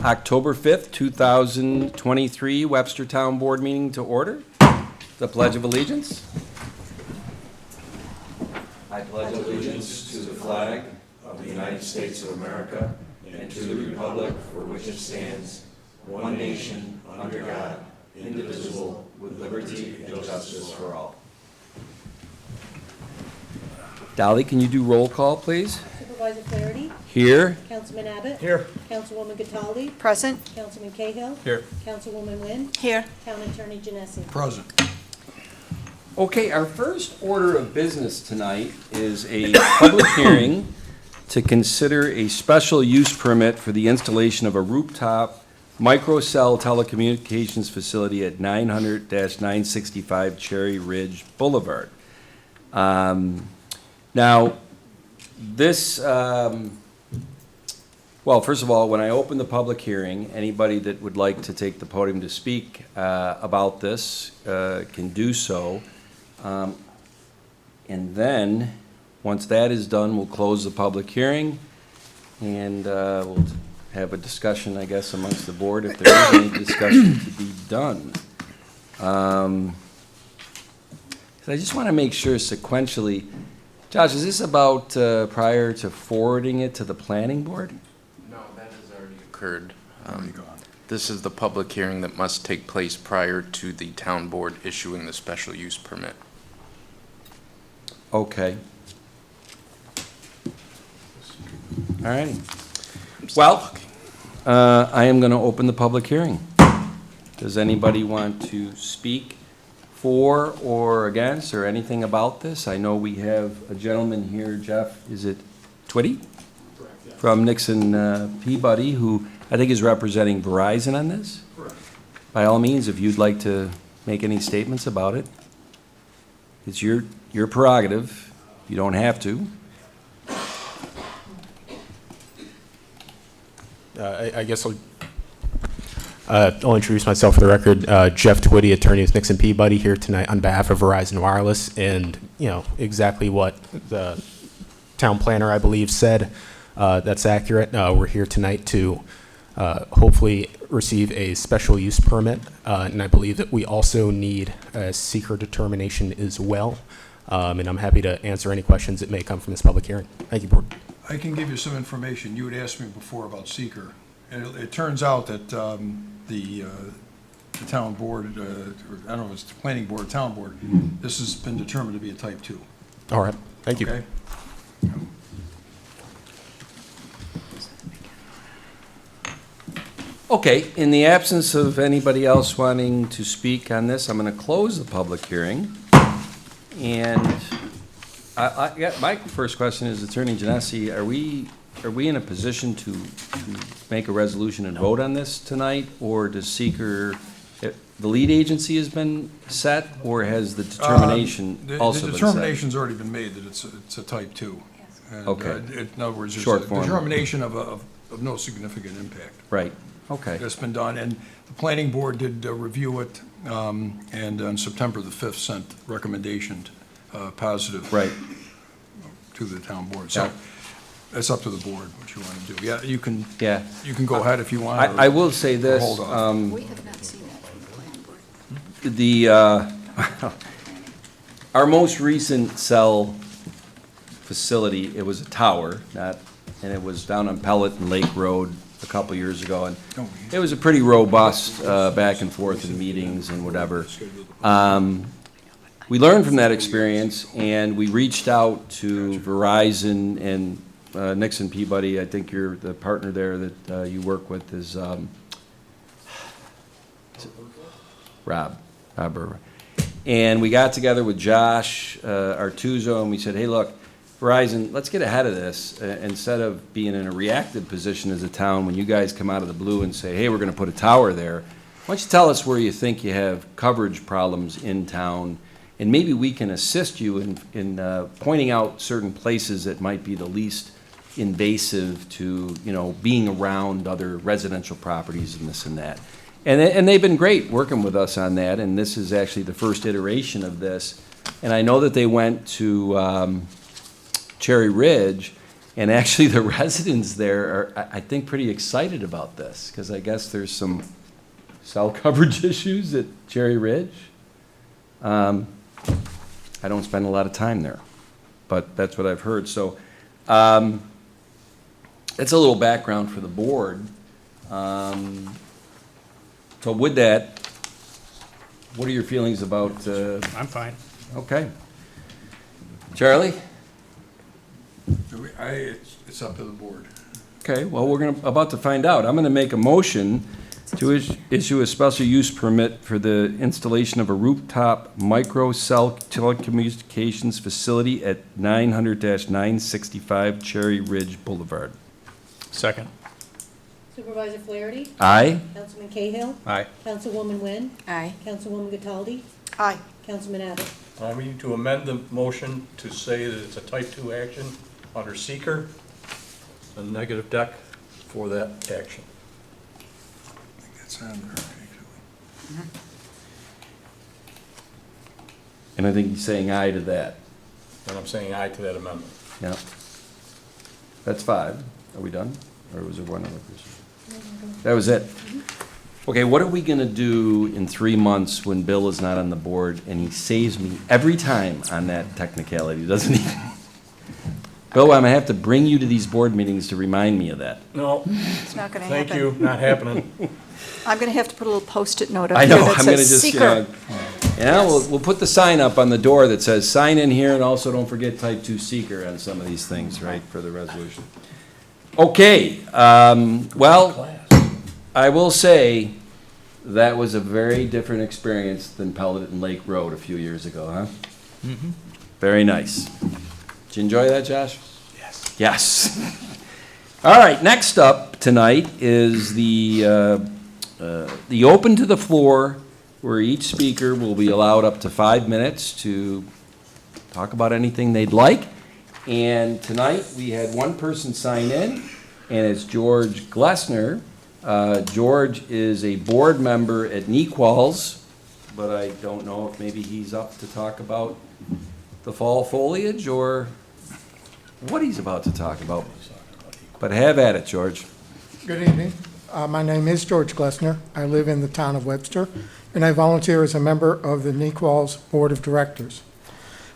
October 5th, 2023 Webster Town Board meeting to order. The Pledge of Allegiance. I pledge allegiance to the flag of the United States of America and to the republic for which it stands, one nation, under God, indivisible, with liberty and justice for all. Dolly, can you do roll call, please? Supervisor Flaherty. Here. Councilman Abbott. Here. Councilwoman Catali. Present. Councilman Cahill. Here. Councilwoman Wynn. Here. Town Attorney Genesi. Present. Okay, our first order of business tonight is a public hearing to consider a special use permit for the installation of a rooftop microcell telecommunications facility at 900-965 Cherry Ridge Boulevard. Now, this, well, first of all, when I open the public hearing, anybody that would like to take the podium to speak about this can do so. And then, once that is done, we'll close the public hearing, and we'll have a discussion, I guess, amongst the board if there is any discussion to be done. I just want to make sure sequentially, Josh, is this about prior to forwarding it to the planning board? No, that has already occurred. This is the public hearing that must take place prior to the town board issuing the special use permit. Okay. All right. Well, I am going to open the public hearing. Does anybody want to speak for or against or anything about this? I know we have a gentleman here, Jeff, is it Twitty? Correct, yes. From Nixon Peabody, who I think is representing Verizon on this. Correct. By all means, if you'd like to make any statements about it, it's your prerogative. You don't have to. I guess I'll introduce myself for the record. Jeff Twitty, attorney with Nixon Peabody, here tonight on behalf of Verizon Wireless, and exactly what the town planner, I believe, said. That's accurate. We're here tonight to hopefully receive a special use permit, and I believe that we also need a seeker determination as well. And I'm happy to answer any questions that may come from this public hearing. Thank you, board. I can give you some information. You had asked me before about seeker. And it turns out that the town board, or I don't know if it's the planning board, town board, this has been determined to be a type 2. All right. Thank you. Okay? Okay, in the absence of anybody else wanting to speak on this, I'm going to close the public hearing. And my first question is, Attorney Genesi, are we in a position to make a resolution and vote on this tonight? Or does seeker, the lead agency has been set, or has the determination also The been set? determination's already been made that it's a type 2. And, Okay. in other words, there's Short a form. determination of no significant impact. Right, okay. That's been done, and the planning board did review it, and on September the 5th sent recommendation, positive. Right. To the town board. So Yeah. it's up to the board what you want to do. Yeah, you can Yeah. go ahead if you want. I will say this. Hold on. We have not seen that from the planning board. Our most recent cell facility, it was a tower, and it was down on Pellet and Lake Road a couple years ago, and it was a pretty robust back and forth in meetings and whatever. We learned from that experience, and we reached out to Verizon and Nixon Peabody. I think you're the partner there that you work with is Rob Berber. And we got together with Josh Artuso, and we said, hey, look, Verizon, let's get ahead of this. Instead of being in a reactive position as a town, when you guys come out of the blue and say, hey, we're going to put a tower there, why don't you tell us where you think you have coverage problems in town, and maybe we can assist you in pointing out certain places that might be the least invasive to, being around other residential properties and this and that. And they've been great working with us on that, and this is actually the first iteration of this. And I know that they went to Cherry Ridge, And actually, the residents there are, I think, pretty excited about this, because I guess there's some cell coverage issues at Cherry Ridge. I don't spend a lot of time there, but that's what I've heard. So that's a little background for the board. So with that, what are your feelings about? I'm fine. Okay. Charlie? It's up to the board. Okay, well, about to find out. I'm gonna make a motion to issue a special use permit for the installation of a rooftop micro cell telecommunications facility at 900-965 Cherry Ridge Boulevard. Second. Supervisor Flaherty? Aye? Councilman Cahill? Aye. Councilwoman Wynn? Aye. Councilwoman Cataldi? Aye. Councilman Abbott? I mean, to amend the motion to say that it's a type 2 action under seeker, a negative deck for that action. I think that's on there, actually. And I think he's saying aye to that. And I'm saying aye to that amendment. Yeah. That's 5. Are we done? Or was there one other person? That was it. Okay, what are we gonna do in 3 months when Bill is not on the board and he saves me every time on that technicality, doesn't he? Bill, I'm gonna have to bring you to these board meetings to remind me of that. No, It's not going to happen. thank you, not happening. I'm going to have to put a little Post-it note I up know, here that I'm gonna says just, seeker. we'll put the sign up on the door that says, sign in here, and also don't forget type 2 seeker on some of these things, right, for the resolution. Okay, well, I will say, that was a very different experience than Pellet Lake Road a few years ago, huh? Very nice. Did you enjoy that, Josh? Yes. Yes. All right, next up tonight is the open to the floor, where each speaker will be allowed up to 5 minutes to talk about anything they'd like. And tonight, we had one person sign in, and it's George Glessner. George is a board member at Nequals, but I don't know if maybe he's up to talk about the fall foliage or what he's about to talk about. But have at it, George. Good evening. My name is George Glessner. I live in the town of Webster, and I volunteer as a member of the Nequals Board of Directors.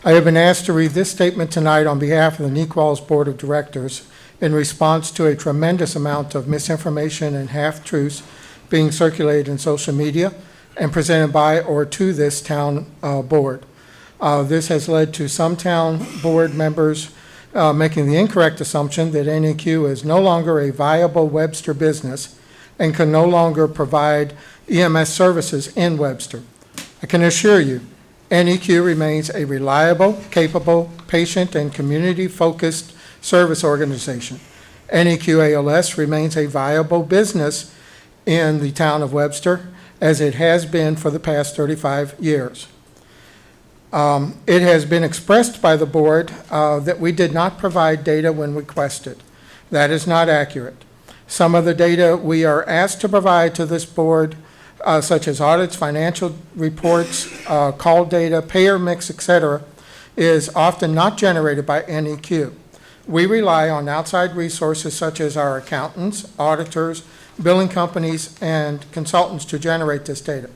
I have been asked to read this statement tonight on behalf of the Nequals Board of Directors in response to a tremendous amount of misinformation and half-truths being circulated in social media and presented by or to this town board. This has led to some town board members making the incorrect assumption that NEQ is no longer a viable Webster business and can no longer provide EMS services in Webster. I can assure you, NEQ remains a reliable, capable, patient, and community-focused service organization. NEQ ALS remains a viable business in the town of Webster, as it has been for the past 35 years. It has been expressed by the board that we did not provide data when requested. That is not accurate. Some of the data we are asked to provide to this board, such as audits, financial reports, call data, payer mix, etc., is often not generated by NEQ. We rely on outside resources such as our accountants, auditors, billing companies, and consultants to generate this data.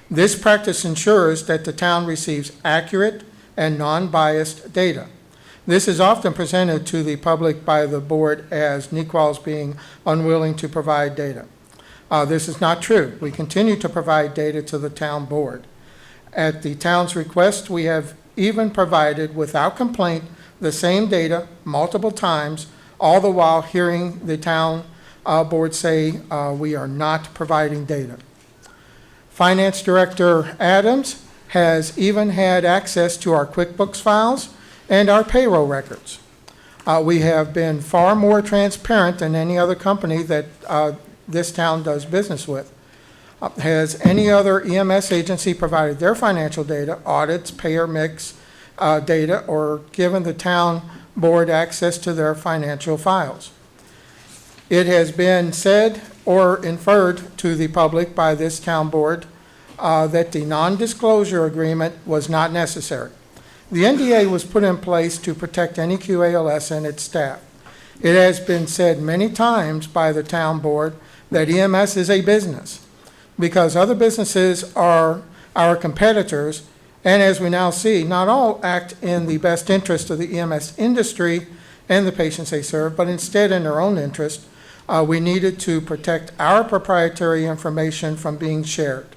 This practice ensures that the town receives accurate and non-biased data. This is often presented to the public by the board as Nequals being unwilling to provide data. This is not true. We continue to provide data to the town board. At the town's request, we have even provided, without complaint, the same data multiple times, all the while hearing the town board say we are not providing data. Finance Director Adams has even had access to our QuickBooks files and our payroll records. We have been far more transparent than any other company that this town does business with. Has any other EMS agency provided their financial data, audits, payer mix data, or given the town board access to their financial files? It has been said or inferred to the public by this town board that the non-disclosure agreement was not necessary. The NDA was put in place to protect NEQ ALS and its staff. It has been said many times by the town board that EMS is a business because other businesses are our competitors, and as we now see, not all act in the best interest of the EMS industry and the patients they serve, but instead in their own interest. We needed to protect our proprietary information from being shared.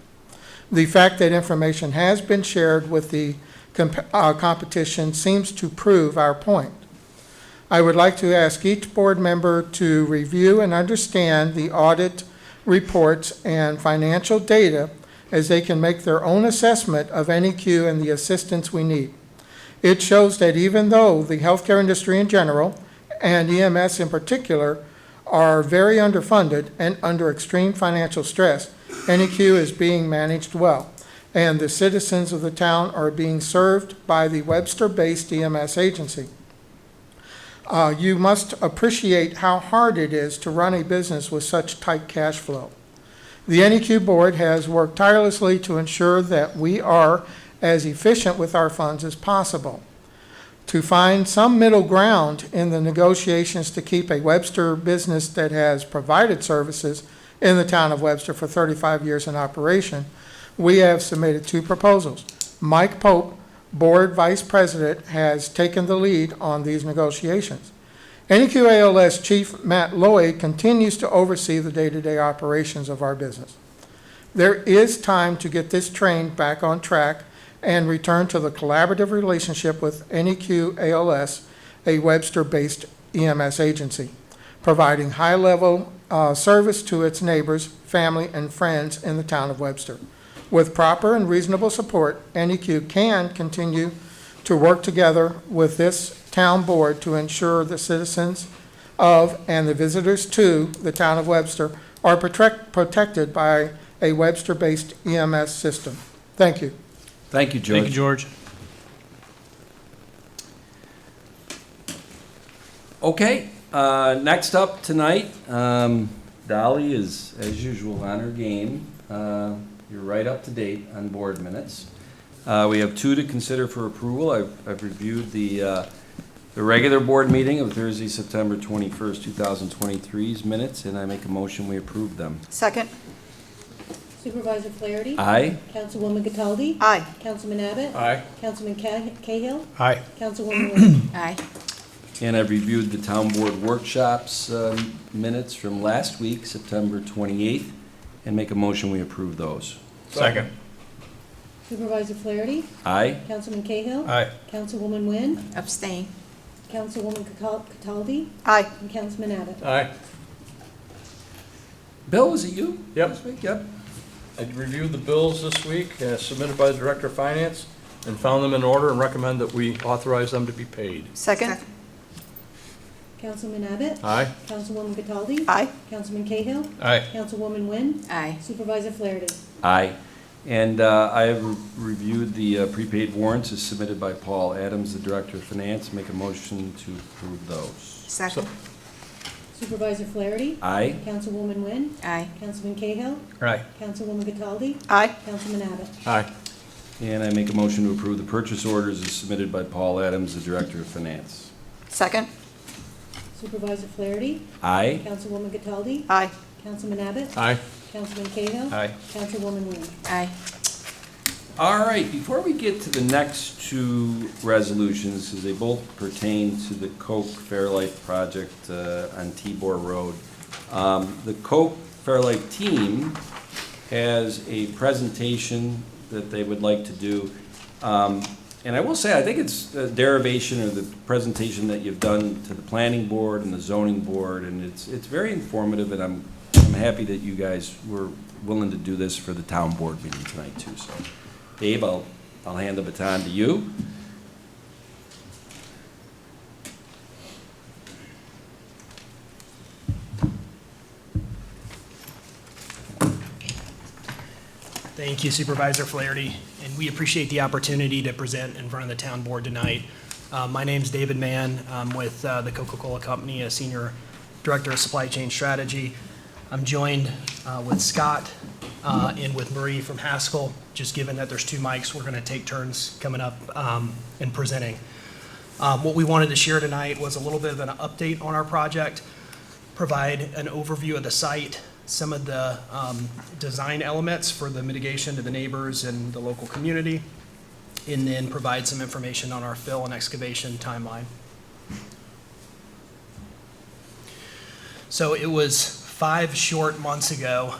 The fact that information has been shared with the competition seems to prove our point. I would like to ask each board member to review and understand the audit reports and financial data as they can make their own assessment of NEQ and the assistance we need. It shows that even though the healthcare industry in general, and EMS in particular, are very underfunded and under extreme financial stress, NEQ is being managed well, and the citizens of the town are being served by the Webster-based EMS agency. You must appreciate how hard it is to run a business with such tight cash flow. The NEQ board has worked tirelessly to ensure that we are as efficient with our funds as possible. To find some middle ground in the negotiations to keep a Webster business that has provided services in the town of Webster for 35 years in operation, we have submitted 2 proposals. Mike Pope, board vice president, has taken the lead on these negotiations. NEQ ALS Chief Matt Lloyd continues to oversee the day-to-day operations of our business. There is time to get this train back on track and return to the collaborative relationship with NEQ ALS, a Webster-based EMS agency, providing high-level service to its neighbors, family, and friends in the town of Webster. With proper and reasonable support, NEQ can continue to work together with this town board to ensure the citizens of and the visitors to the town of Webster are protected by a Webster-based EMS system. Thank you. Thank you, George. Thank you, George. Okay, next up tonight, Dolly is, as usual, on her game. You're right up to date on board minutes. We have 2 to consider for approval. I've reviewed the regular board meeting of Thursday, September 21st, 2023's minutes, and I make a motion we approve them. Second. Supervisor Flaherty? Aye? Councilwoman Cataldi? Aye. Councilman Abbott? Aye. Councilman Cahill? Aye. Councilwoman Wynn? Aye. And I've reviewed the town board workshops minutes from last week, September 28th, and make a motion we approve those. Second. Supervisor Flaherty? Aye? Councilman Cahill? Aye. Councilwoman Wynn? Abstain. Councilwoman Cataldi? Aye. And Councilman Abbott? Aye. Bill, was it you? Yep. This week? Yep. I reviewed the bills this week submitted by the Director of Finance and found them in order and recommend that we authorize them to be paid. Second. Councilman Abbott? Aye. Councilwoman Cataldi? Aye. Councilman Cahill? Aye. Councilwoman Wynn? Aye. Supervisor Flaherty? Aye. And I have reviewed the prepaid warrants as submitted by Paul Adams, the Director of Finance. Make a motion to approve those. Second. Supervisor Flaherty? Aye? Councilwoman Wynn? Aye. Councilman Cahill? Aye. Councilwoman Cataldi? Aye. Councilman Abbott? Aye. And I make a motion to approve the purchase orders as submitted by Paul Adams, the Director of Finance. Second. Supervisor Flaherty? Aye? Councilwoman Cataldi? Aye. Councilman Abbott? Aye. Councilman Cahill? Aye. Councilwoman Wynn? Aye. All right, before we get to the next 2 resolutions, because they both pertain to the Coke Fairlife project on Tibor Road, the Coke Fairlife team has a presentation that they would like to do. And I will say, I think it's a derivation of the presentation that you've done to the planning board and the zoning board, and it's very informative, and I'm happy that you guys were willing to do this for the town board meeting tonight too. So, Dave, I'll hand the baton to you. Thank you, Supervisor Flaherty, and we appreciate the opportunity to present in front of the town board tonight. My name's David Mann. I'm with the Coca-Cola Company, a Senior Director of Supply Chain Strategy. I'm joined with Scott and with Marie from Haskell. Just given that there's 2 mics, we're going to take turns coming up and presenting. What we wanted to share tonight was a little bit of an update on our project, provide an overview of the site, some of the design elements for the mitigation to the neighbors and the local community, and then provide some information on our fill and excavation timeline. So it was 5 short months ago,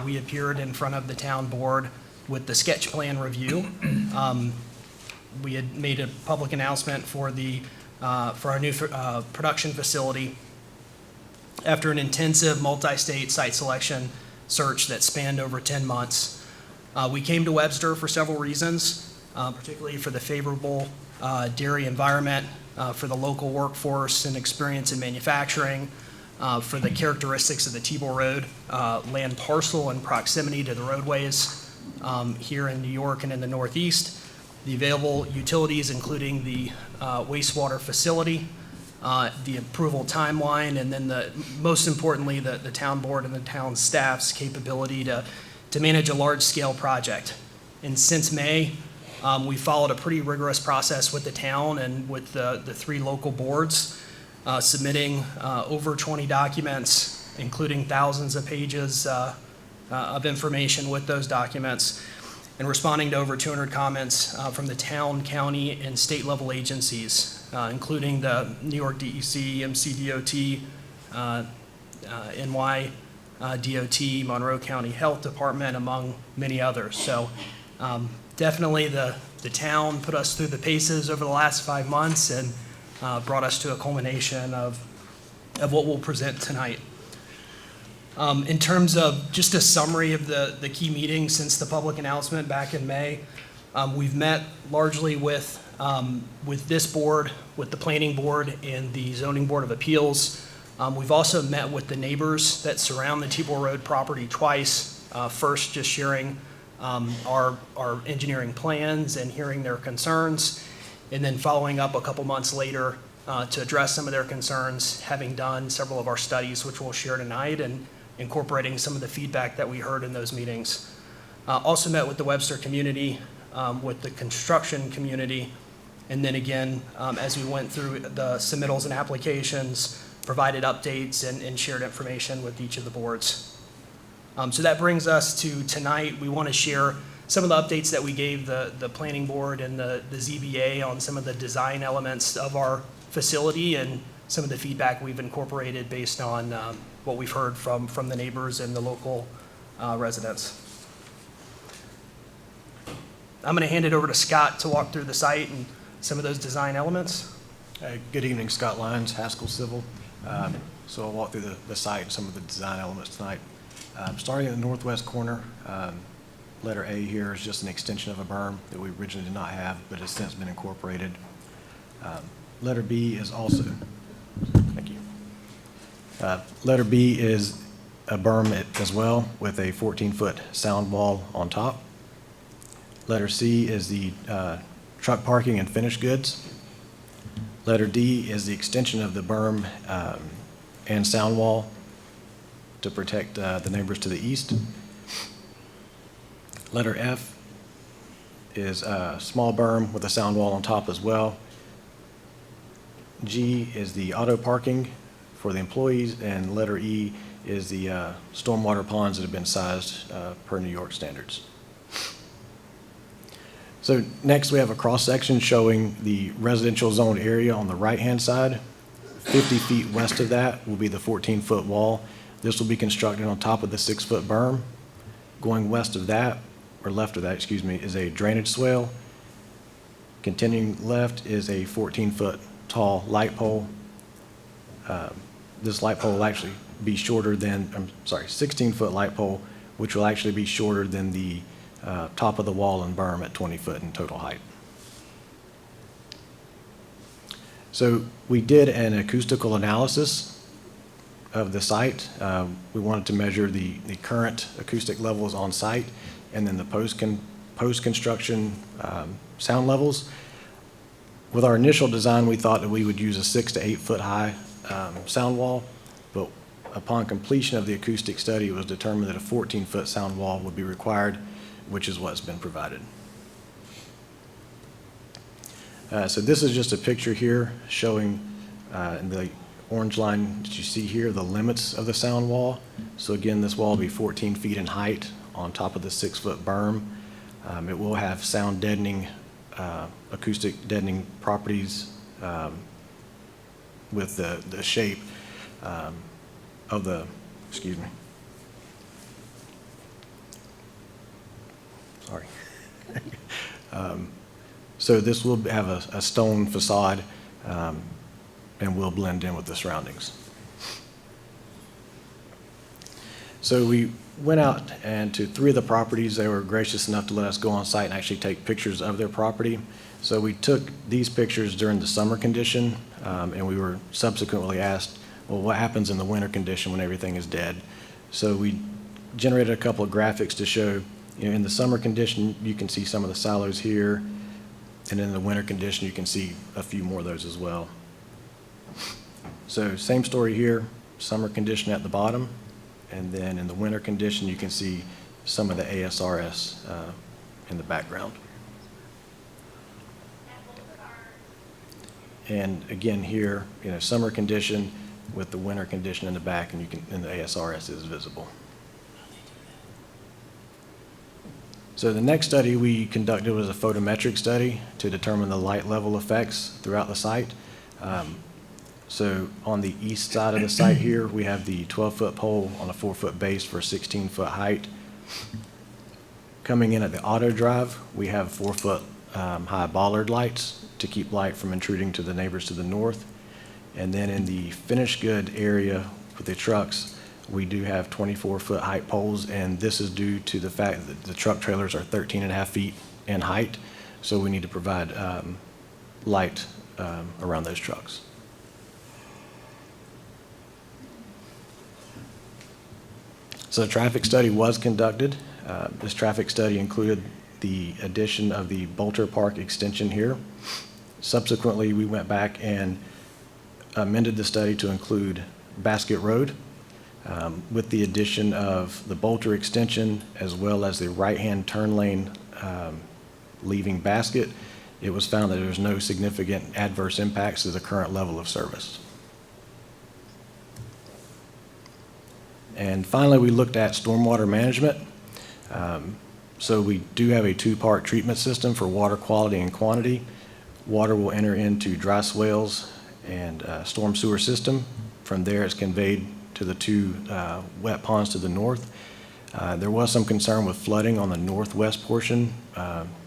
we appeared in front of the town board with the sketch plan review. We had made a public announcement for our new production facility. After an intensive multi-state site selection search that spanned over 10 months, we came to Webster for several reasons, particularly for the favorable dairy environment, for the local workforce and experience in manufacturing, for the characteristics of the Tebow Road land parcel and proximity to the roadways here in New York and in the Northeast, the available utilities, including the wastewater facility, the approval timeline, and then most importantly, the town board and the town staff's capability to manage a large-scale project. And since May, we followed a pretty rigorous process with the town and with the 3 local boards, submitting over 20 documents, including thousands of pages of information with those documents, and responding to over 200 comments from the town, county, and state-level agencies, including the New York DEC, MCDOT, NY DOT, Monroe County Health Department, among many others. So definitely the town put us through the paces over the last 5 months and brought us to a culmination of what we'll present tonight. In terms of just a summary of the key meetings since the public announcement back in May, we've met largely with this board, with the planning board and the zoning board of appeals. We've also met with the neighbors that surround the Tebow Road property twice. First, just sharing our engineering plans and hearing their concerns, and then following up a couple months later to address some of their concerns, having done several of our studies, which we'll share tonight, and incorporating some of the feedback that we heard in those meetings. Also met with the Webster community, with the construction community, and then again, as we went through the submittals and applications, provided updates and shared information with each of the boards. So that brings us to tonight. We want to share some of the updates that we gave the planning board and the ZBA on some of the design elements of our facility and some of the feedback we've incorporated based on what we've heard from the neighbors and the local residents. I'm going to hand it over to Scott to walk through the site and some of those design elements. Good evening, Scott Lyons, Haskell Civil. So I'll walk through the site and some of the design elements tonight. Starting in the northwest corner, letter A here is just an extension of a berm that we originally did not have, but has since been incorporated. Letter B is also, thank you. Letter B is a berm as well with a 14-foot sound wall on top. Letter C is the truck parking and finished goods. Letter D is the extension of the berm and sound wall to protect the neighbors to the east. Letter F is a small berm with a sound wall on top as well. G is the auto parking for the employees, and letter E is the stormwater ponds that have been sized per New York standards. So next we have a cross-section showing the residential zone area on the right-hand side. 50 feet west of that will be the 14-foot wall. This will be constructed on top of the 6-foot berm. Going west of that, or left of that, excuse me, is a drainage swale. Continuing left is a 14-foot tall light pole. This light pole will actually be shorter than, 16-foot light pole, which will actually be shorter than the top of the wall and berm at 20 foot in total height. So we did an acoustical analysis of the site. We wanted to measure the current acoustic levels on site and then the post-construction sound levels. With our initial design, we thought that we would use a 6 to 8 foot high sound wall, but upon completion of the acoustic study, it was determined that a 14-foot sound wall would be required, which is what's been provided. So this is just a picture here showing in the orange line that you see here, the limits of the sound wall. So again, this wall will be 14 feet in height on top of the 6-foot berm. It will have sound deadening, acoustic deadening properties with the shape of the, excuse me. Sorry. So this will have a stone facade and will blend in with the surroundings. So we went out and to 3 of the properties. They were gracious enough to let us go on site and actually take pictures of their property. So we took these pictures during the summer condition, and we were subsequently asked, well, what happens in the winter condition when everything is dead? So we generated a couple of graphics to show, in the summer condition, you can see some of the silos here, and in the winter condition, you can see a few more of those as well. So same story here, summer condition at the bottom, and then in the winter condition, you can see some of the ASRS in the background. And again here, summer condition with the winter condition in the back, and the ASRS is visible. So the next study we conducted was a photometric study to determine the light level effects throughout the site. So on the east side of the site here, we have the 12-foot pole on a 4-foot base for a 16-foot height. Coming in at the auto drive, we have 4-foot high bollard lights to keep light from intruding to the neighbors to the north. And then in the finished good area with the trucks, we do have 24-foot height poles, and this is due to the fact that the truck trailers are 13.5 feet in height, so we need to provide light around those trucks. So the traffic study was conducted. This traffic study included the addition of the Bolter Park extension here. Subsequently, we went back and amended the study to include Basket Road with the addition of the Bolter extension as well as the right-hand turn lane leaving Basket. It was found that there was no significant adverse impacts to the current level of service. And finally, we looked at stormwater management. So we do have a 2-part treatment system for water quality and quantity. Water will enter into dry swales and storm sewer system. From there, it's conveyed to the 2 wet ponds to the north. There was some concern with flooding on the northwest portion.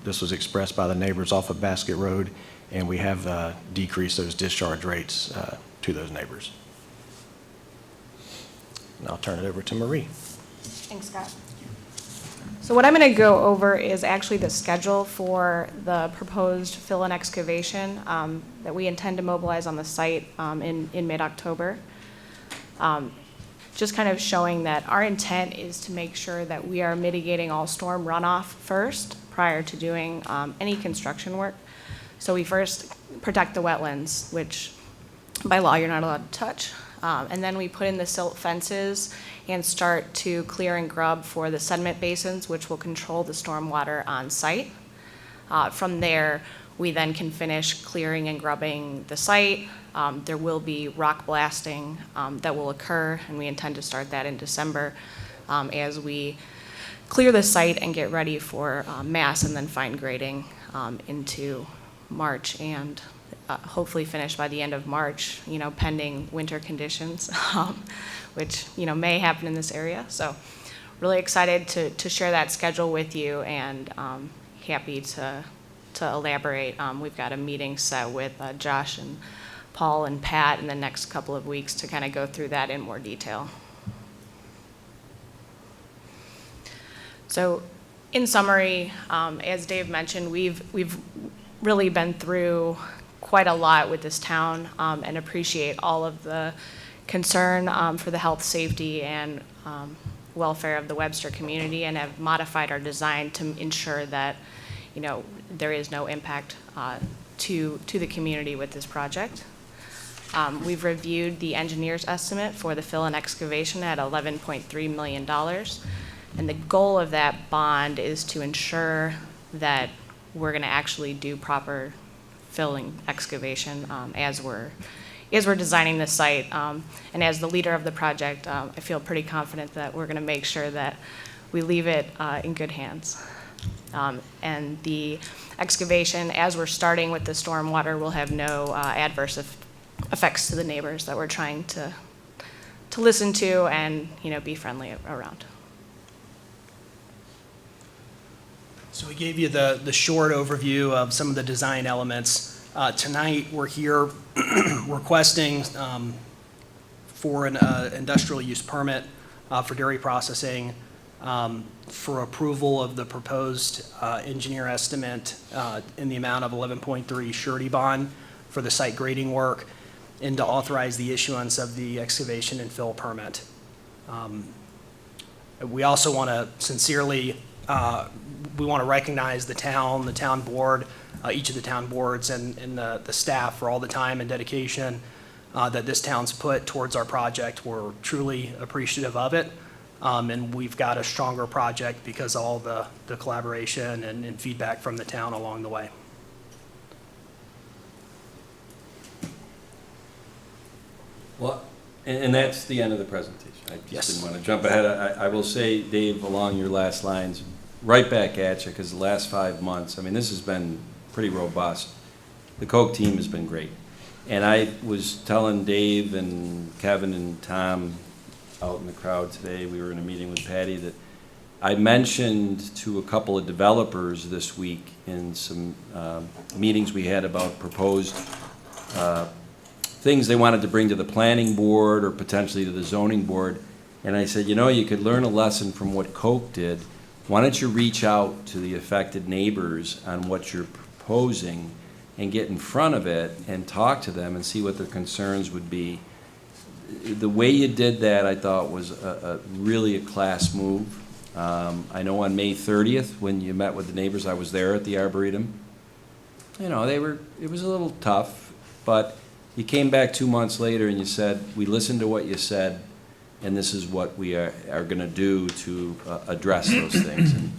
This was expressed by the neighbors off of Basket Road, and we have decreased those discharge rates to those neighbors. And I'll turn it over to Marie. Thanks, Scott. So what I'm going to go over is actually the schedule for the proposed fill and excavation that we intend to mobilize on the site in mid-October. Just kind of showing that our intent is to make sure that we are mitigating all storm runoff first prior to doing any construction work. So we first protect the wetlands, which by law you're not allowed to touch. And then we put in the silt fences and start to clear and grub for the sediment basins, which will control the stormwater on site. From there, we then can finish clearing and grubbing the site. There will be rock blasting that will occur, and we intend to start that in December as we clear the site and get ready for mass and then fine grading into March and hopefully finish by the end of March, pending winter conditions, which, may happen in this area. So really excited to share that schedule with you and happy to elaborate. We've got a meeting set with Josh and Paul and Pat in the next couple of weeks to kind of go through that in more detail. So in summary, as Dave mentioned, we've really been through quite a lot with this town and appreciate all of the concern for the health, safety, and welfare of the Webster community, and have modified our design to ensure that there is no impact to the community with this project. We've reviewed the engineer's estimate for the fill and excavation at $11.3 million, and the goal of that bond is to ensure that we're going to actually do proper filling excavation as we're designing the site. And as the leader of the project, I feel pretty confident that we're going to make sure that we leave it in good hands. And the excavation, as we're starting with the stormwater, will have no adverse effects to the neighbors that we're trying to listen to and, be friendly around. So we gave you the short overview of some of the design elements. Tonight, we're here requesting for an industrial use permit for dairy processing, for approval of the proposed engineer estimate in the amount of 11.3 surety bond for the site grading work, and to authorize the issuance of the excavation and fill permit. We also want to sincerely, we want to recognize the town board, each of the town boards and the staff for all the time and dedication that this town's put towards our project. We're truly appreciative of it. And we've got a stronger project because of all the collaboration and feedback from the town along the way. Well, and that's the end of the presentation. I Yes. just didn't want to jump ahead. I will say, Dave, along your last lines, right back at you, because the last 5 months, this has been pretty robust. The Coke team has been great. And I was telling Dave and Kevin and Tom out in the crowd today, we were in a meeting with Patty, that I mentioned to a couple of developers this week in some meetings we had about proposed things they wanted to bring to the planning board or potentially to the zoning board. And I said, you could learn a lesson from what Coke did. Why don't you reach out to the affected neighbors on what you're proposing and get in front of it and talk to them and see what their concerns would be. The way you did that, I thought, was really a class move. I know on May 30th, when you met with the neighbors, I was there at the Arboretum. It was a little tough, but you came back 2 months later and you said, we listened to what you said, and this is what we are going to do to address those things. And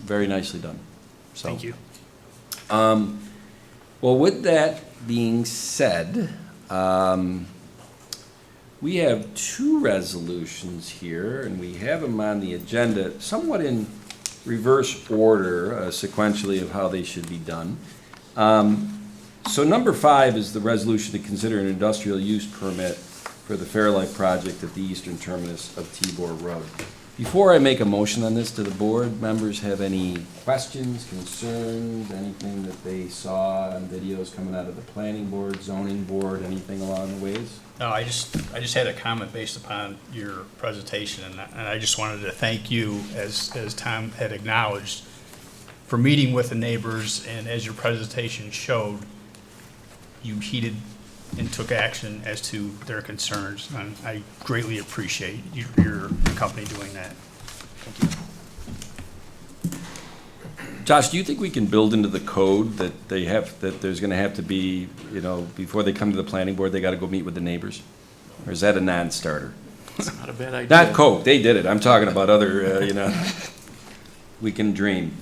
very nicely done. So, Thank you. Well, with that being said, we have 2 resolutions here, and we have them on the agenda somewhat in reverse order, sequentially of how they should be done. So number 5 is the resolution to consider an industrial use permit for the Fairlife project at the eastern terminus of Tibor Road. Before I make a motion on this, do the board members have any questions, concerns, anything that they saw on videos coming out of the planning board, zoning board, anything along the ways? No, I just had a comment based upon your presentation, and I just wanted to thank you, as Tom had acknowledged, for meeting with the neighbors, and as your presentation showed, you heeded and took action as to their concerns, and I greatly appreciate your company doing that. Josh, do you think we can build into the code that there's gonna have to be, before they come to the planning board, they gotta go meet with the neighbors? Or is that a non-starter? It's not a bad idea. Not Coke, they did it, I'm talking about other, we can dream.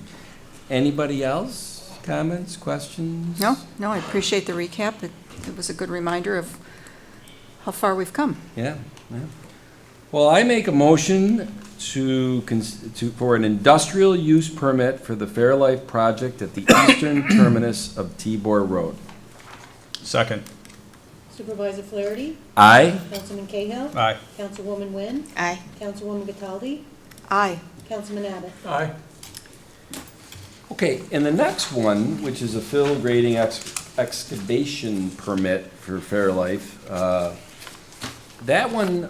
Anybody else? Comments, questions? No, I appreciate the recap. It was a good reminder of how far we've come. Yeah. Well, I make a motion for an industrial use permit for the Fairlife project at the eastern terminus of Tibor Road. Second. Supervisor Flaherty? Aye. Councilman Cahill? Aye. Councilwoman Wynn? Aye. Councilwoman Cataldi? Aye. Councilman Abbott? Aye. Okay, and the next one, which is a fill grading excavation permit for Fairlife, that one,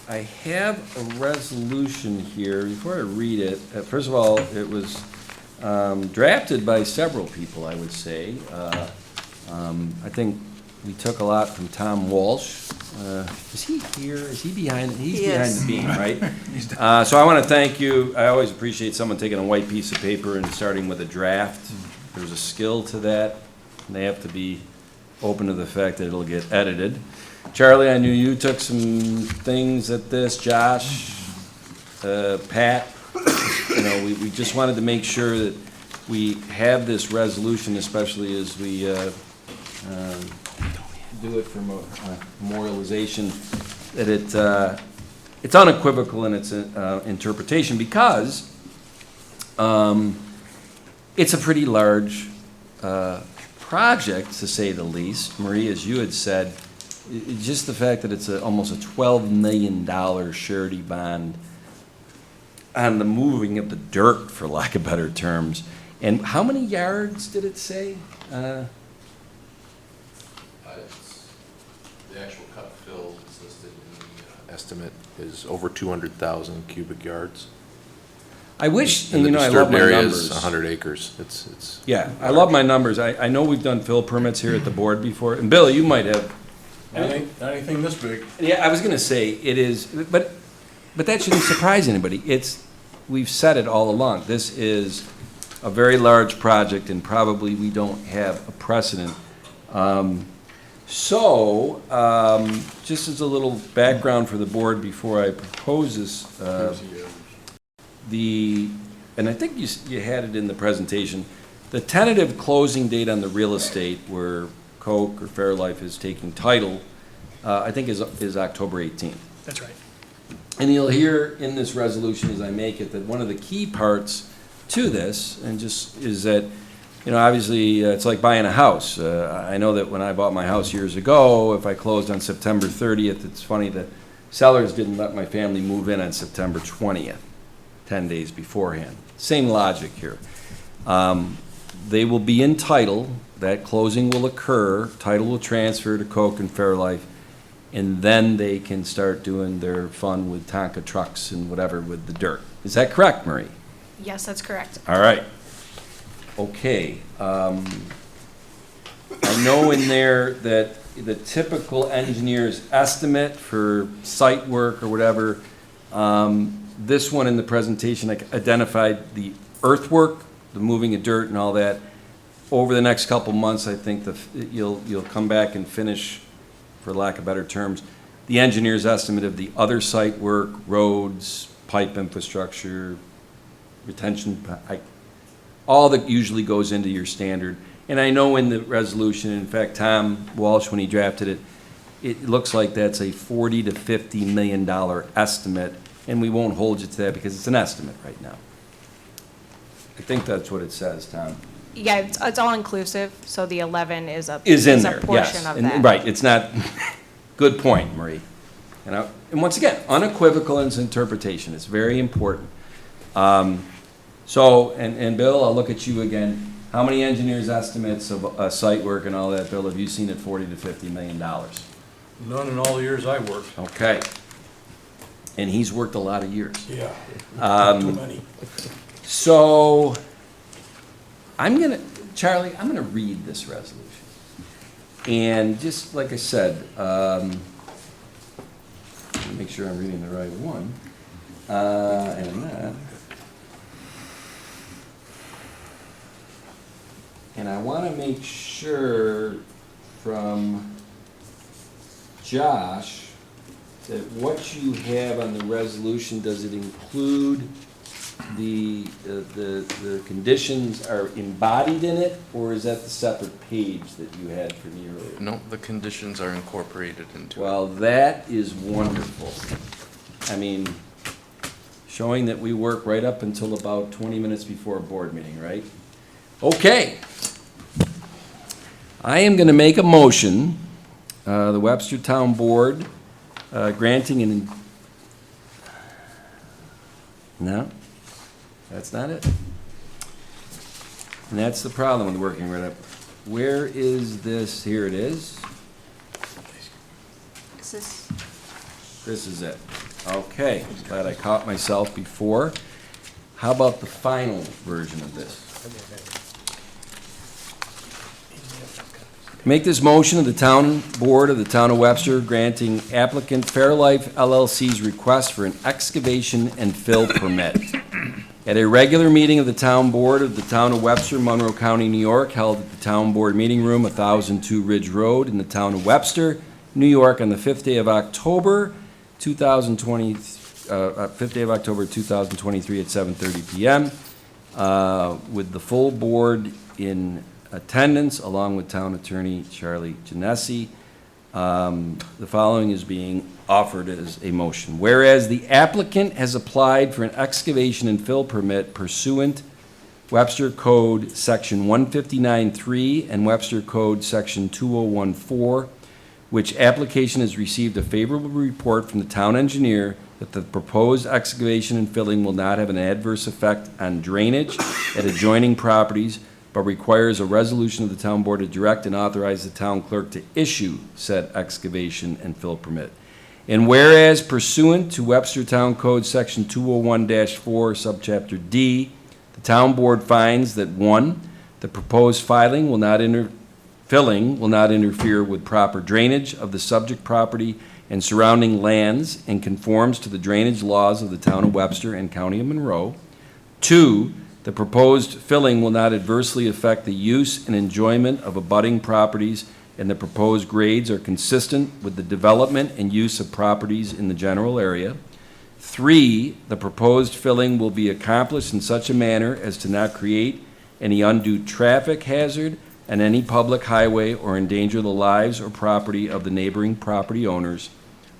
I have a resolution here. Before I read it, first of all, it was drafted by several people, I would say. I think we took a lot from Tom Walsh. Is he here? Is he behind? He's He behind is. the beam, right? So I want to thank you. I always appreciate someone taking a white piece of paper and starting with a draft. There's a skill to that, and they have to be open to the fact that it'll get edited. Charlie, I knew you took some things at this. Josh, Pat, we just wanted to make sure that we have this resolution, especially as we do it for memorialization, that it's unequivocal in its interpretation, because it's a pretty large project, to say the least. Marie, as you had said, just the fact that it's almost a $12 million surety bond on the moving of the dirt, for lack of better terms. And how many yards did it say? The actual cut fill is listed in the estimate is over 200,000 cubic yards. I wish, And you the know, I love disturbed my area numbers. is 100 acres. It's. Yeah, I love my numbers. I know we've done fill permits here at the board before, and Bill, you might have. Anything this big. Yeah, I was gonna say, it is, but that shouldn't surprise anybody. We've said it all along. This is a very large project, and probably we don't have a precedent. Just as a little background for the board before I propose this, and I think you had it in the presentation, the tentative closing date on the real estate where Coke or Fairlife is taking title, I think is October 18th. That's right. And you'll hear in this resolution as I make it, that one of the key parts to this, and just is that, you know, obviously, it's like buying a house. I know that when I bought my house years ago, if I closed on September 30th, it's funny that sellers didn't let my family move in on September 20th, 10 days beforehand. Same logic here. They will be in title, that closing will occur, title will transfer to Coke and Fairlife, and then they can start doing their fun with Tonka trucks and whatever with the dirt. Is that correct, Marie? Yes, that's correct. All right. Okay. I know in there that the typical engineer's estimate for site work or whatever, this one in the presentation identified the earthwork, the moving of dirt and all that. Over the next couple months, I think you'll come back and finish, for lack of better terms, the engineer's estimate of the other site work, roads, pipe infrastructure, retention, all that usually goes into your standard. And I know in the resolution, in fact, Tom Walsh, when he drafted it, it looks like that's a $40 to $50 million estimate, and we won't hold you to that because it's an estimate right now. I think that's what it says, Tom. Yeah, it's all inclusive, so the 11 is a Is in a there, portion yes. of And- that. Right, it's not, good point, Marie. And once again, unequivocal in its interpretation, it's very important. And Bill, I'll look at you again. How many engineers' estimates of site work and all that, Bill, have you seen at $40 to $50 million? None in all the years I worked. Okay. And he's worked a lot of years. Yeah. Too many. So, Charlie, I'm gonna read this resolution. And just like I said, let me make sure I'm reading the right one. And I'm not. And I wanna make sure from Josh that what you have on the resolution, does it include the conditions are embodied in it, or is that the separate page that you had for me earlier? No, the conditions are incorporated into it. Well, that is wonderful. I mean, showing that we work right up until about 20 minutes before a board meeting, right? Okay. I am gonna make a motion, the Webster Town Board, granting an, no? That's not it. And that's the problem with working right up. Where is this? Here it is. Is this, This is it. Okay, glad I caught myself before. How about the final version of this? Make this motion of the Town Board of the Town of Webster granting applicant Fairlife LLC's request for an excavation and fill permit. At a regular meeting of the Town Board of the Town of Webster, Monroe County, New York, held at the Town Board Meeting Room, 1002 Ridge Road in the Town of Webster, New York, on the 5th day of October, 2020, 5th day of October 2023 at 7:30 p.m. with the full board in attendance, along with Town Attorney Charlie Genesi. The following is being offered as a motion. Whereas the applicant has applied for an excavation and fill permit pursuant Webster Code Section 159.3 and Webster Code Section 2014, which application has received a favorable report from the town engineer that the proposed excavation and filling will not have an adverse effect on drainage at adjoining properties, but requires a resolution of the town board to direct and authorize the town clerk to issue said excavation and fill permit. And whereas pursuant to Webster Town Code Section 201-4, Subchapter D, the town board finds that, 1, the proposed filling will not interfere with proper drainage of the subject property and surrounding lands and conforms to the drainage laws of the town of Webster and county of Monroe. 2, the proposed filling will not adversely affect the use and enjoyment of abutting properties, and the proposed grades are consistent with the development and use of properties in the general area. 3, the proposed filling will be accomplished in such a manner as to not create any undue traffic hazard on any public highway or endanger the lives or property of the neighboring property owners.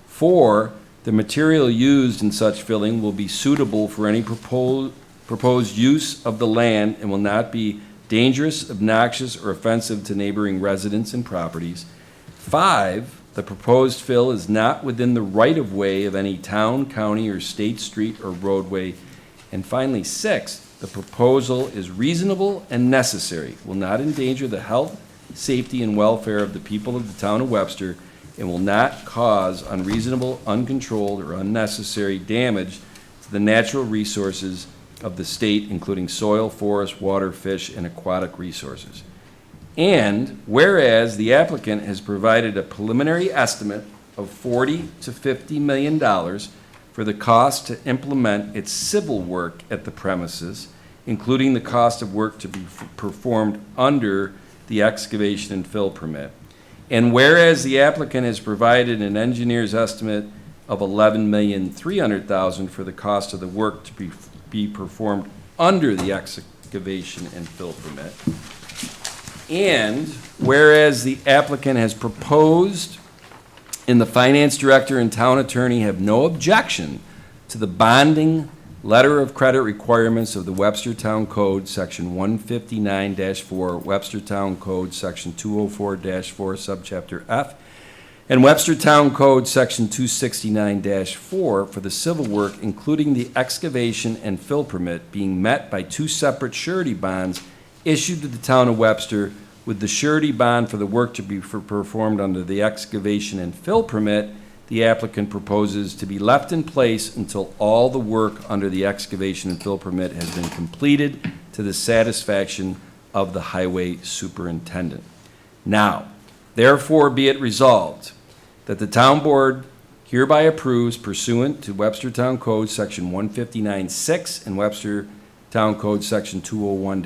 4, the material used in such filling will be suitable for any proposed use of the land and will not be dangerous, obnoxious, or offensive to neighboring residents and properties. 5, the proposed fill is not within the right-of-way of any town, county, or state street or roadway. And finally, 6, the proposal is reasonable and necessary, will not endanger the health, safety, and welfare of the people of the town of Webster, and will not cause unreasonable, uncontrolled, or unnecessary damage to the natural resources of the state, including soil, forest, water, fish, and aquatic resources. And whereas the applicant has provided a preliminary estimate of $40 to $50 million for the cost to implement its civil work at the premises, including the cost of work to be performed under the excavation and fill permit. And whereas the applicant has provided an engineer's estimate of $11,300,000 for the cost of the work to be performed under the excavation and fill permit. And whereas the applicant has proposed and the finance director and town attorney have no objection to the bonding letter of credit requirements of the Webster Town Code, Section 159-4, Webster Town Code, Section 204-4, Subchapter F, and Webster Town Code, Section 269-4, for the civil work, including the excavation and fill permit, being met by 2 separate surety bonds issued to the town of Webster, with the surety bond for the work to be performed under the excavation and fill permit, the applicant proposes to be left in place until all the work under the excavation and fill permit has been completed to the satisfaction of the highway superintendent. Now, therefore be it resolved that the town board hereby approves, pursuant to Webster Town Code Section 159-6 and Webster Town Code Section 201-4,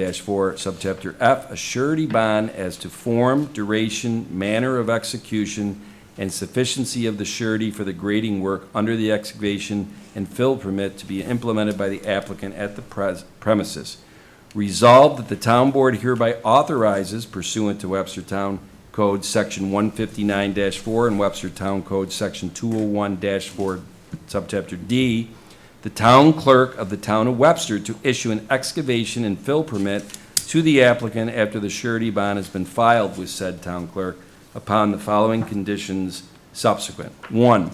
Subchapter F, a surety bond as to form, duration, manner of execution, and sufficiency of the surety for the grading work under the excavation and fill permit to be implemented by the applicant at the premises. Resolved that the town board hereby authorizes, pursuant to Webster Town Code Section 159-4 and Webster Town Code Section 201-4, Subchapter D, the town clerk of the town of Webster to issue an excavation and fill permit to the applicant after the surety bond has been filed with said town clerk upon the following conditions subsequent. 1,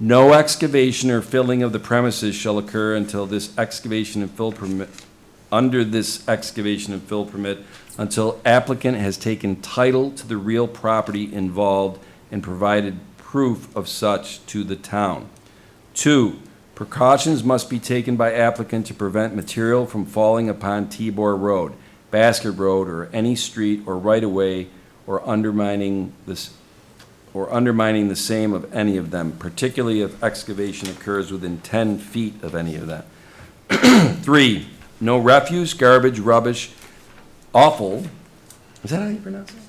no excavation or filling of the premises shall occur until this excavation and fill permit, under this excavation and fill permit, until applicant has taken title to the real property involved and provided proof of such to the town. 2, precautions must be taken by applicant to prevent material from falling upon Tibor Road, Basket Road, or any street or right-of-way, or undermining the same of any of them, particularly if excavation occurs within 10 feet of any of them. 3, no refuse, garbage, rubbish, offal, is that how you pronounce it?